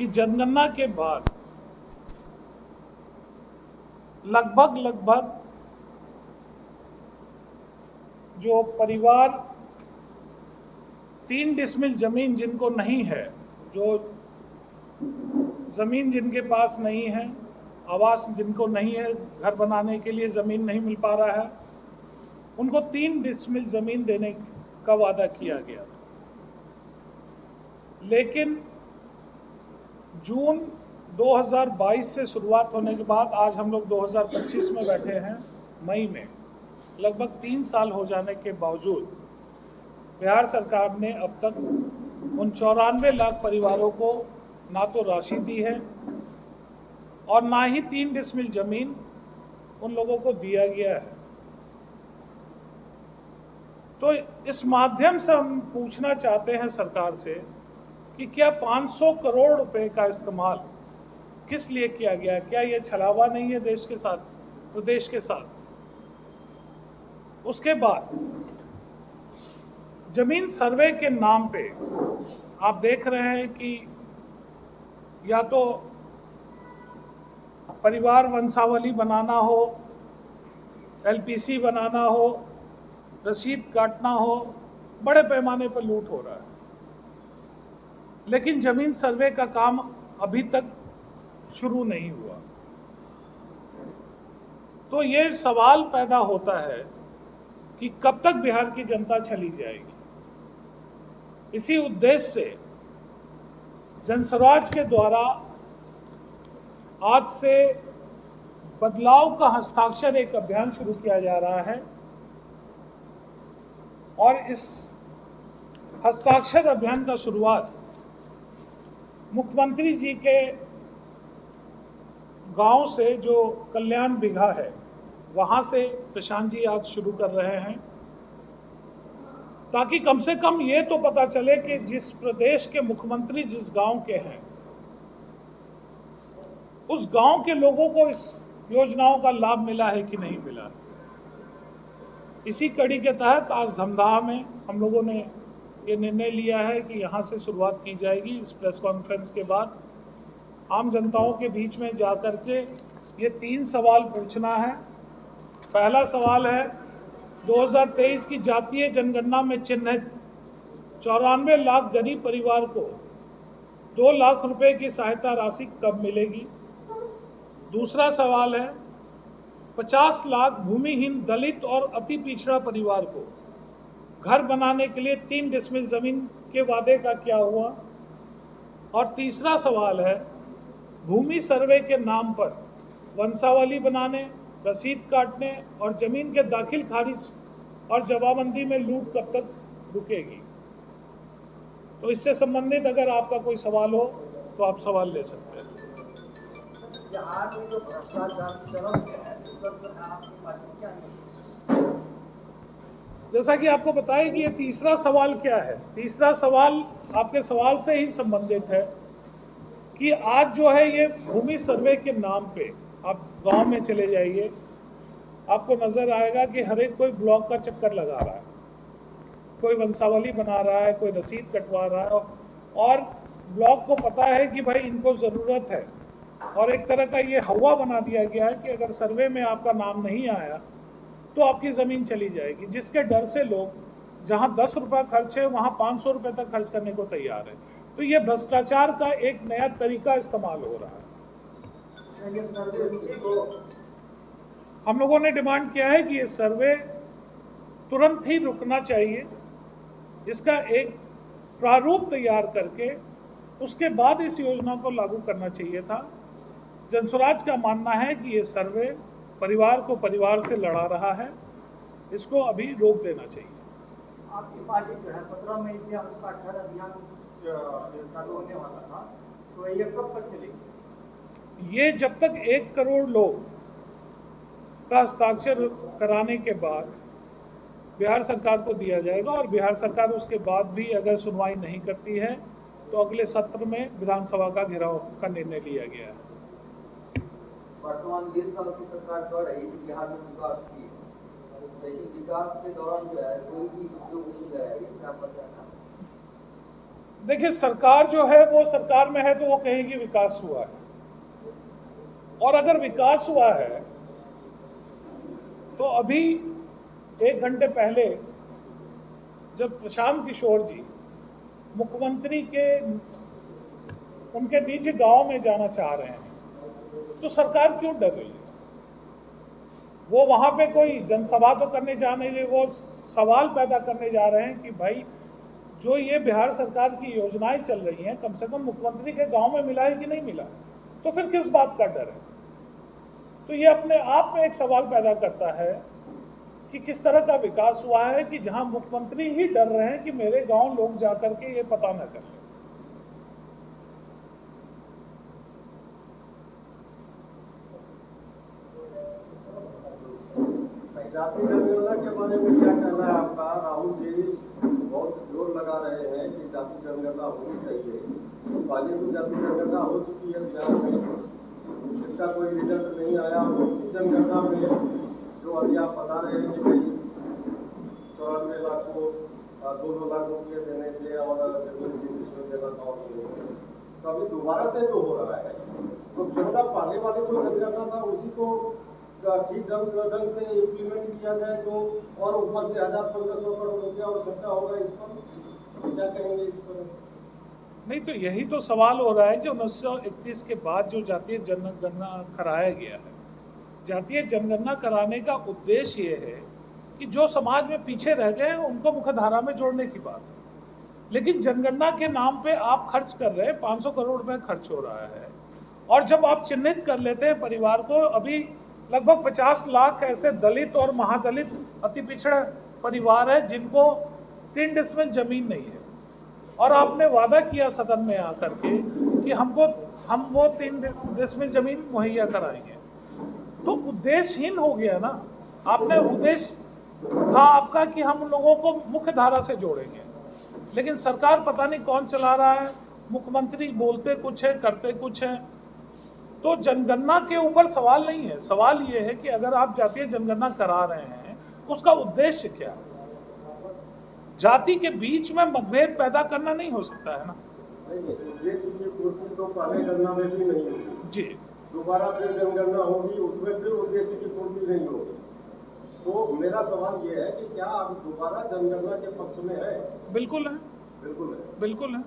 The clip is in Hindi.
कि जनगणना के बाद लगभग जो परिवार 3 डिसमिल जमीन जिनको नहीं है, जो जमीन जिनके पास नहीं है, आवास जिनको नहीं है, घर बनाने के लिए जमीन नहीं मिल पा रहा है, उनको 3 डिसमिल जमीन देने का वादा किया गया था। लेकिन जून 2022 से शुरुआत होने के बाद आज हम लोग 2025 में बैठे हैं, मई में, लगभग 3 साल हो जाने के बावजूद बिहार सरकार ने अब तक उन 94 लाख परिवारों को ना तो राशि दी है और ना ही 3 डिसमिल जमीन उन लोगों को दिया गया है। तो इस माध्यम से हम पूछना चाहते हैं सरकार से कि क्या 500 करोड़ रुपए का इस्तेमाल किस लिए किया गया है? क्या ये छलावा नहीं है देश के साथ, प्रदेश के साथ? उसके बाद जमीन सर्वे के नाम पे आप देख रहे हैं कि या तो परिवार वंशावली बनाना हो, एलपीसी बनाना हो, रसीद काटना हो, बड़े पैमाने पर लूट हो रहा है। लेकिन जमीन सर्वे का काम अभी तक शुरू नहीं हुआ। तो ये सवाल पैदा होता है कि कब तक बिहार की जनता चली जाएगी। इसी उद्देश्य से जनस्वराज के द्वारा आज से बदलाव का हस्ताक्षर एक अभियान शुरू किया जा रहा है और इस हस्ताक्षर अभियान का शुरुआत मुख्यमंत्री जी के गांव से, जो कल्याण बिघा है, वहां से प्रशांत जी आज शुरू कर रहे हैं, ताकि कम से कम ये तो पता चले कि जिस प्रदेश के मुख्यमंत्री जिस गांव के हैं, उस गांव के लोगों को इस योजनाओं का लाभ मिला है कि नहीं मिला। इसी कड़ी के तहत आज धमदाहा में हम लोगों ने ये निर्णय लिया है कि यहाँ से शुरुआत की जाएगी। इस प्रेस कॉन्फ्रेंस के बाद आम जनताओं के बीच में जाकर के ये 3 सवाल पूछना है। पहला सवाल है, 2023 की जातीय जनगणना में चिन्हित 94 लाख गरीब परिवार को 2 लाख रुपए की सहायता राशि कब मिलेगी? दूसरा सवाल है, 50 लाख भूमिहीन दलित और अति पिछड़ा परिवार को घर बनाने के लिए 3 डिसमिल जमीन के वादे का क्या हुआ? और तीसरा सवाल है, भूमि सर्वे के नाम पर वंशावली बनाने, रसीद काटने और जमीन के दाखिल खारिज और जवाबंदी में लूट कब तक रुकेगी? तो इससे संबंधित अगर आपका कोई सवाल हो तो आप सवाल ले सकते हैं। बिहार में जो भ्रष्टाचार चरम पे है, इस पर आपकी पार्टी क्या है? जैसा कि आपको बताया कि ये तीसरा सवाल क्या है, तीसरा सवाल आपके सवाल से ही संबंधित है कि आज जो है ये भूमि सर्वे के नाम पे आप गांव में चले जाइए, आपको नजर आएगा कि हर एक कोई ब्लॉक का चक्कर लगा रहा है, कोई वंशावली बना रहा है, कोई रसीद कटवा रहा है और ब्लॉक को पता है कि भाई इनको ज़रूरत है और एक तरह का ये हवा बना दिया गया है कि अगर सर्वे में आपका नाम नहीं आया तो आपकी ज़मीन चली जाएगी, जिसके डर से लोग जहां 10 रुपये खर्च है वहां 500 रुपये तक खर्च करने को तैयार है। तो ये भ्रष्टाचार का एक नया तरीका इस्तेमाल हो रहा है। ये सर्वे तो हम लोगों ने डिमांड किया है कि ये सर्वे तुरंत ही रुकना चाहिए, इसका एक प्रारूप तैयार करके उसके बाद इस योजना को लागू करना चाहिए था। जनस्वराज का मानना है कि ये सर्वे परिवार को परिवार से लड़ा रहा है, इसको अभी रोक देना चाहिए। आपकी पार्टी जो है 17 मई से हस्ताक्षर अभियान चालू होने वाला था, तो ये कब तक चलेगी? ये जब तक 1 करोड़ लोग का हस्ताक्षर कराने के बाद बिहार सरकार को दिया जाएगा और बिहार सरकार उसके बाद भी अगर सुनवाई नहीं करती है तो अगले सत्र में विधानसभा का घेराव का निर्णय लिया गया है। वर्तमान 20 साल की सरकार कर रही है बिहार में विकास की, लेकिन विकास के दौरान जो है कोई भी उद्योग नहीं लगाया, इसमें आपका क्या कहना है? देखिए, सरकार जो है वो सरकार में है तो वो कहेगी विकास हुआ है, और अगर विकास हुआ है तो अभी 1 घंटे पहले जब प्रशांत किशोर जी मुख्यमंत्री के उनके निज गांव में जाना चाह रहे हैं तो सरकार क्यों डर रही है? वो वहां पे कोई जनसभा तो करने जा नहीं रहे, वो सवाल पैदा करने जा रहे हैं कि भाई जो ये बिहार सरकार की योजनाएं चल रही हैं कम से कम मुख्यमंत्री के गांव में मिला है कि नहीं मिला, तो फिर किस बात का डर है? तो ये अपने आप में एक सवाल पैदा करता है कि किस तरह का विकास हुआ है कि जहां मुख्यमंत्री ही डर रहे हैं कि मेरे गांव लोग जाकर के ये पता न कर लें। जाति जनगणना के बारे में क्या कहना है आपका? राहुल जी बहुत जोर लगा रहे हैं कि जाति जनगणना होनी चाहिए। पहले तो जाति जनगणना हो चुकी है बिहार में, इसका कोई रिजल्ट नहीं आया। उसी जनगणना में जो अभी आप बता रहे हैं कि भाई 94 लाख को 2 लाख रुपये देने के और इसमें देना था, तो अभी दोबारा से जो हो रहा है तो जनता पहले वाले जो जनगणना था उसी को ठीक ढंग से इम्प्लीमेंट किया जाए तो, और ऊपर से 1000-1500 करोड़ रुपया और खर्चा होगा इस पर, क्या कहेंगे इस पर? नहीं, तो यही तो सवाल हो रहा है कि 1931 के बाद जो जातीय जनगणना कराया गया है, जातीय जनगणना कराने का उद्देश्य ये है कि जो समाज में पीछे रह गए हैं उनको मुख्यधारा में जोड़ने की बात है। लेकिन जनगणना के नाम पे आप खर्च कर रहे हैं, 500 करोड़ रुपए खर्च हो रहा है, और जब आप चिन्हित कर लेते हैं परिवार को, अभी लगभग 50 लाख ऐसे दलित और महादलित अति पिछड़ा परिवार है जिनको 3 डिसमिल जमीन नहीं है, और आपने वादा किया सदन में आकर के कि हम वो 3 डिसमिल जमीन मुहैया कराएंगे, तो उद्देश्यहीन हो गया ना। आपने उद्देश्य था आपका कि हम लोगों को मुख्य धारा से जोड़ेंगे, लेकिन सरकार पता नहीं कौन चला रहा है, मुख्यमंत्री बोलते कुछ है करते कुछ है। तो जनगणना के ऊपर सवाल नहीं है, सवाल ये है कि अगर आप जातीय जनगणना करा रहे हैं उसका उद्देश्य क्या है? जाति के बीच में मतभेद पैदा करना नहीं हो सकता है ना। उद्देश्य की पूर्ति तो पहले गणना में भी नहीं होगी जी, दोबारा फिर जनगणना होगी उसमें फिर उद्देश्य की पूर्ति नहीं होगी। तो मेरा सवाल ये है कि क्या आप दोबारा जनगणना के पक्ष में है? बिल्कुल है, बिल्कुल है। बिल्कुल है।